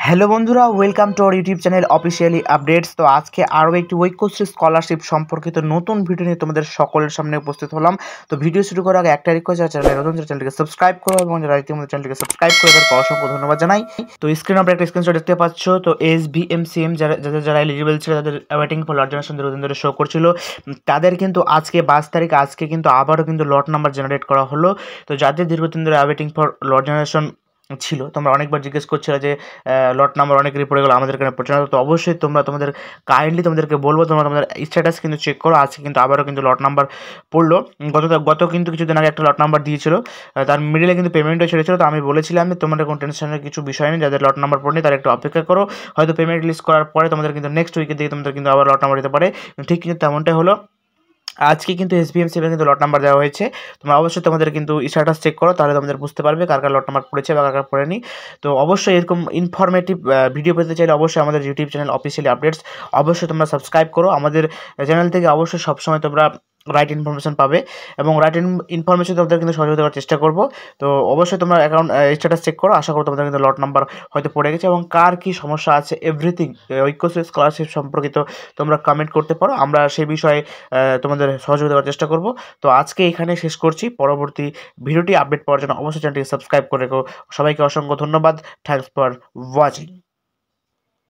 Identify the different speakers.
Speaker 1: Hello বন্ধুরা, welcome to our YouTube channel officially updates. তো আজকে আরও একটি ঐক্যশ্রী স্কলারশিপ সম্পর্কিত নতুন ভিডিও নিয়ে তোমাদের সকলের সামনে উপস্থিত হলাম। তো ভিডিও শুরু করার আগে একটা রিকোয়েস্ট, যারা চ্যানেলে নতুন চ্যানেলটিকে সাবস্ক্রাইব করো এবং যারা ইতিমধ্যে চ্যানেলটিকে সাবস্ক্রাইব করে তাদেরকে অসংখ্য ধন্যবাদ জানাই। তো স্ক্রিনে আমরা একটা স্ক্রিনশট দেখতে পাচ্ছ। তো SBMCM যারা এলিজিবল ছিল, তাদের ওয়েটিং ফর লট জেনারেশন দীর্ঘদিন ধরে শো করছিল, তাদের কিন্তু আজকে 22 তারিখ আজকে কিন্তু আবারও কিন্তু লট নাম্বার জেনারেট করা হলো। তো যাদের দীর্ঘদিন ধরে ওয়েটিং ফর লট জেনারেশন ছিল, তোমরা অনেকবার জিজ্ঞেস করছিলে যে লট নাম্বার অনেক পড়ে গেলো, আমাদের এখানে পড়ছে না। তো অবশ্যই তোমাদেরকে বলবো, তোমরা তোমাদের স্ট্যাটাস কিন্তু চেক করো। আজকে কিন্তু আবারও কিন্তু লট নাম্বার পড়লো। গত কিন্তু কিছুদিন আগে একটা লট নাম্বার দিয়েছিল, তার মিডিলে কিন্তু পেমেন্টও ছেড়েছিল। তো আমি বলেছিলাম যে তোমাদের কোনো টেনশনের কিছু বিষয় নেই, যাদের লট নাম্বার পড়েনি তারা একটু অপেক্ষা করো, হয়তো পেমেন্ট রিলিজ করার পরে তোমাদের কিন্তু নেক্সট উইকের দিকে তোমাদের কিন্তু আবার লট নাম্বার দিতে পারে। ঠিক কিন্তু তেমনটাই হলো। আজকে কিন্তু SBMCM কিন্তু লট নাম্বার দেওয়া হয়েছে। তোমরা অবশ্যই তোমাদের কিন্তু স্ট্যাটাস চেক করো, তাহলে তোমাদের বুঝতে পারবে কার কার লট নাম্বার পড়েছে বা কার কার পড়েনি। তো অবশ্যই এরকম ইনফরমেটিভ ভিডিও পেতে চাইলে অবশ্যই আমাদের ইউটিউব চ্যানেল অফিসিয়ালি আপডেটস অবশ্যই তোমরা সাবস্ক্রাইব করো। আমাদের চ্যানেল থেকে অবশ্যই সবসময় তোমরা রাইট ইনফরমেশন পাবে এবং রাইট ইনফরমেশন তোমাদের কিন্তু সহযোগিতা করার চেষ্টা করবো। তো অবশ্যই তোমরা অ্যাকাউন্ট স্ট্যাটাস চেক করো, আশা করো তোমাদের কিন্তু লট নাম্বার হয়তো পড়ে গেছে এবং কার কী সমস্যা আছে এভরিথিং ঐক্যশ্রী স্কলারশিপ সম্পর্কিত তোমরা কমেন্ট করতে পারো, আমরা সেই বিষয়ে তোমাদের সহযোগিতা করার চেষ্টা করব। তো আজকে এখানে শেষ করছি, পরবর্তী ভিডিওটি আপডেট পাওয়ার জন্য অবশ্যই চ্যানেলটিকে সাবস্ক্রাইব করে রেখো। সবাইকে অসংখ্য ধন্যবাদ। Thanks for watching.